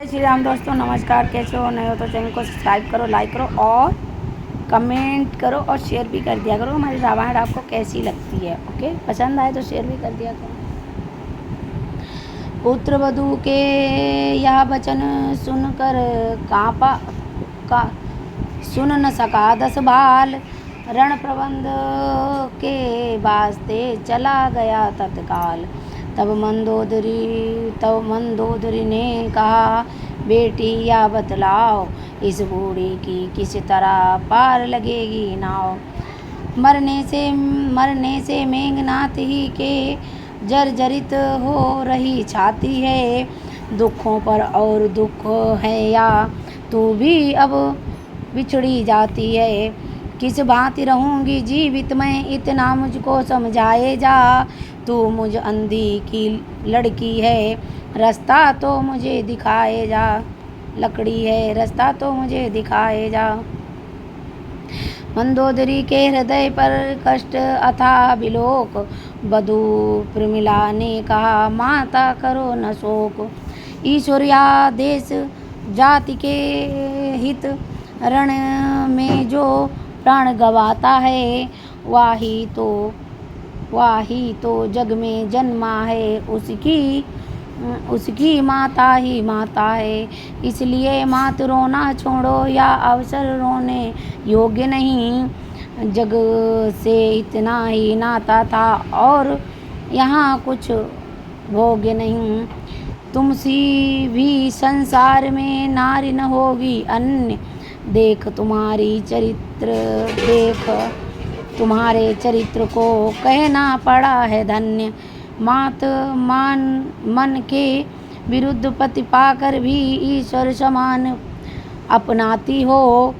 श्री राम दोस्तों, नमस्कार। कैसे हो? नए हो तो चैनल को सब्सक्राइब करो, लाइक करो और कमेंट करो और शेयर भी कर दिया करो। हमारी रामायण आपको कैसी लगती है? ओके, पसंद आए तो शेयर भी कर दिया करो। पुत्र वधू के यह वचन सुनकर कांपा का सुन न सका 10 बाल। रण प्रबंध के वास्ते चला गया तत्काल। तब मंदोदरी ने कहा, बेटी या बतलाओ, इस बूढ़ी की किस तरह पार लगेगी नाव। मरने से मेघनाथ ही के जर्जरित हो रही छाती है। दुखों पर और दुख है या तू भी अब बिछड़ी जाती है। किस भांति रहूँगी जीवित मैं, इतना मुझको समझाए जा। तू मुझ अंधी की लड़की है, रास्ता तो मुझे दिखाए जा। लकड़ी है, रास्ता तो मुझे दिखाए जा। मंदोदरी के हृदय पर कष्ट अथा बिलोक। वधू प्रमिला ने कहा, माता करो न शोक। ईश्वर्यादेश जाति के हित, रण में जो प्राण गवाता है, वाही तो जग में जन्मा है। उसकी माता ही माता है। इसलिए मात रोना छोड़ो, या अवसर रोने योग्य नहीं। जग से इतना ही नाता था और यहाँ कुछ भोग्य नहीं। तुमसी भी संसार में नारी न होगी अन्य। देख तुम्हारे चरित्र को कहना पड़ा है धन्य। मात मन के विरुद्ध पति पाकर भी ईश्वर समान अपनाती हो।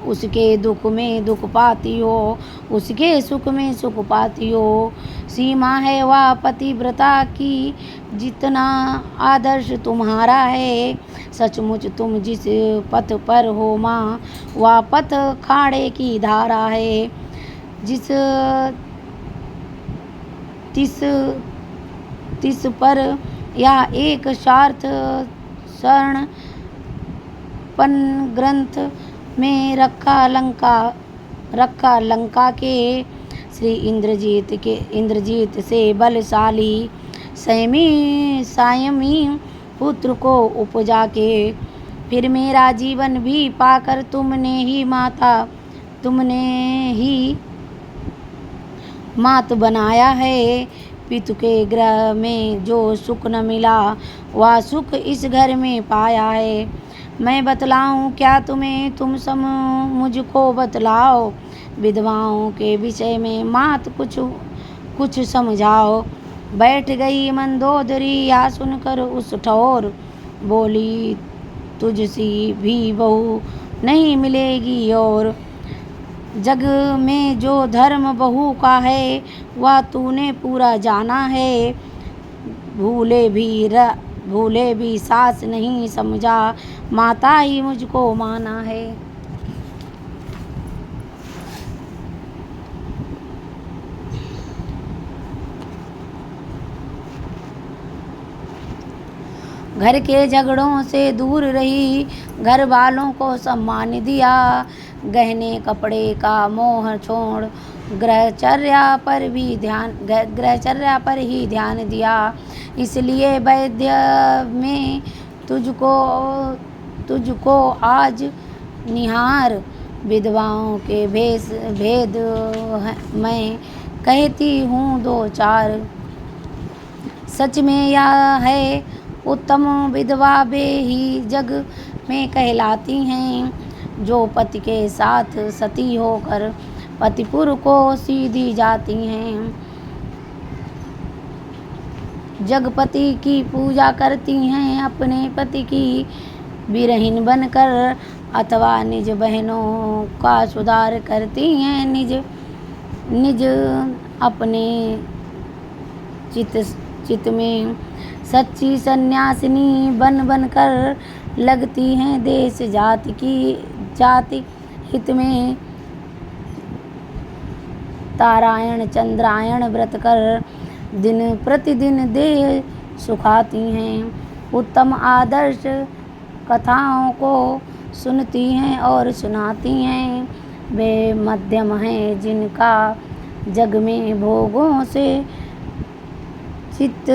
उसके दुख में दुख पाती हो, उसके सुख में सुख पाती हो। सीमा है वह पतिव्रता की, जितना आदर्श तुम्हारा है। सचमुच तुम जिस पथ पर हो माँ, वह पथ खाड़े की धारा है। तिस पर या एक स्वार्थ शरण पन ग्रंथ में रखा लंका के। श्री इंद्रजीत से बलशाली संयमी पुत्र को उपजा के, फिर मेरा जीवन भी पाकर तुमने ही मात बनाया है। पितु के ग्रह में जो सुख न मिला, वह सुख इस घर में पाया है। मैं बतलाऊं क्या तुम्हें, तुम सब मुझको बतलाओ। विधवाओं के विषय में मात कुछ समझाओ। बैठ गई मंदोदरी या सुनकर उस ठौर, बोली तुझसी भी बहू नहीं मिलेगी और। जग में जो धर्म बहू का है, वह तूने पूरा जाना है। भूले भी सास नहीं समझा, माता ही मुझको माना है। घर के झगड़ों से दूर रही, घर वालों को सम्मान दिया। गहने कपड़े का मोह छोड़, ग्रहचर्या पर ही ध्यान दिया। इसलिए वैद्य में तुझको आज निहार। विधवाओं के भेद मैं कहती हूँ 2-4। सच में यह है उत्तम विधवा वे ही जग में कहलाती हैं, जो पति के साथ सती होकर पतिपुर को सीधी जाती हैं। जगपति की पूजा करती हैं, अपने पति की विरहीन बनकर, अथवा निज बहनों का सुधार करती हैं। निज अपने चित में सच्ची सन्यासिनी बनकर लगती हैं देश जाति हित में। तारायण चंद्रायण व्रत कर दिन प्रतिदिन देह सुखाती हैं। उत्तम आदर्श कथाओं को सुनती हैं और सुनाती हैं। वे मध्यम हैं जिनका जग में भोगों से चित्त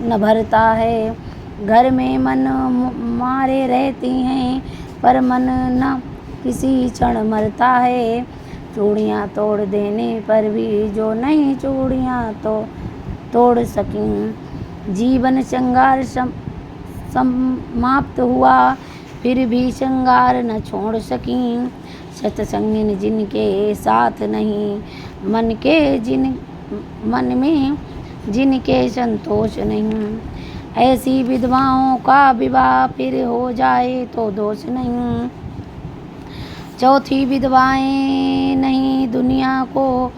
न भरता है। घर में मन मारे रहती हैं पर मन न किसी क्षण मरता है। चूड़ियाँ तोड़ देने पर भी जो नहीं चूड़ियाँ तो तोड़ सकीं। जीवन श्रृंगार समाप्त हुआ फिर भी श्रृंगार न छोड़ सकीं। सत्संगिन जिनके साथ नहीं मन में जिनके संतोष नहीं। ऐसी विधवाओं का विवाह फिर हो जाए तो दोष नहीं। चौथी विधवाएं नहीं दुनिया को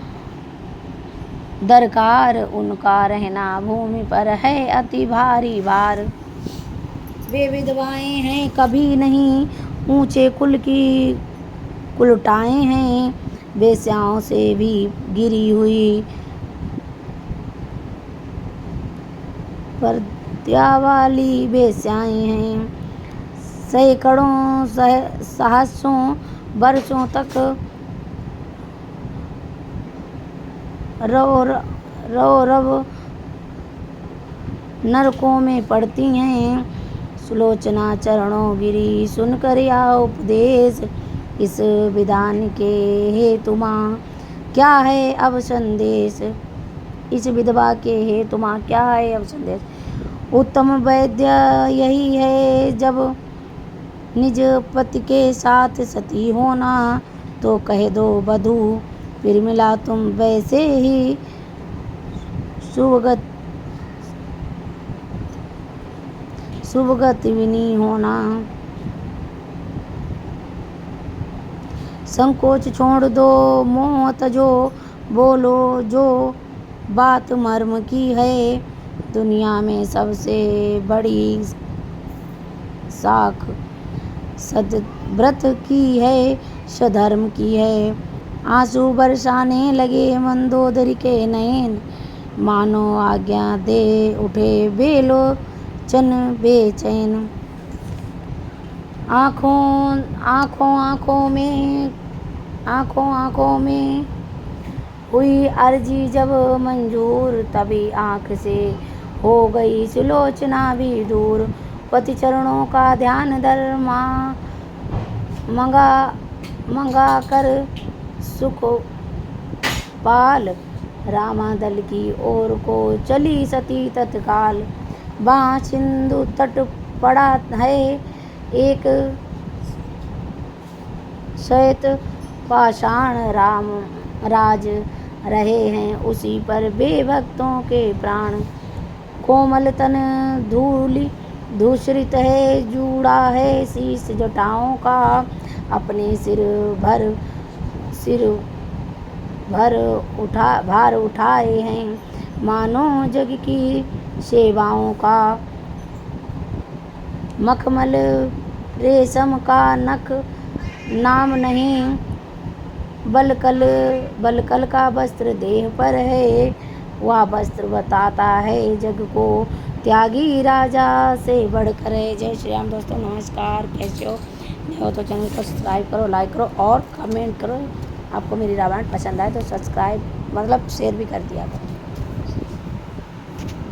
दरकार, उनका रहना भूमि पर है अति भारी भार। वे विधवाएं हैं कभी नहीं ऊंचे कुल की कुलटाएं हैं। वेश्याओं से भी गिरी हुई पर्दा वाली वेश्याएं हैं। सैकड़ों सहस्रों वर्षों तक रौरव नरकों में पड़ती हैं। सुलोचना चरणों गिरी सुनकर या उपदेश, इस विधान के हेतु माँ क्या है अब संदेश। इस विधवा के हेतु माँ क्या है अब संदेश। उत्तम वैद्य यही है जब निज पति के साथ सती होना, तो कह दो वधू फिर मिला तुम वैसे ही शुभगति विनी होना। संकोच छोड़ दो मोह तजो, बोलो जो बात मर्म की है। दुनिया में सबसे बड़ी साख सद्व्रत की है, स्वधर्म की है। आंसू बरसाने लगे मंदोदरी के नयन, मानो आज्ञा दे उठे बेलोचन बेचैन। आँखों में हुई अर्जी जब मंजूर, तभी आँख से हो गई सुलोचना भी दूर। पति चरणों का ध्यान धर मंगा कर सुख पाल, रामादल की ओर को चली सती तत्काल। वहाँ सिंधु तट पड़ा है एक श्वेत पाषाण, राम राज रहे हैं उसी पर बेभक्तों के प्राण। कोमल तन धूसरित है, जूड़ा है शीश जटाओं का। अपने सिर भार उठाए हैं मानो जग की सेवाओं का। मखमल रेशम का नख नाम नहीं, बलकल का वस्त्र देह पर है। वह वस्त्र बताता है जग को त्यागी राजा से बढ़कर है। जय श्री राम। दोस्तों नमस्कार, कैसे हो? हो तो चैनल को सब्सक्राइब करो, लाइक करो और कमेंट करो। आपको मेरी रामायण पसंद आए तो सब्सक्राइब शेयर भी कर दिया करो।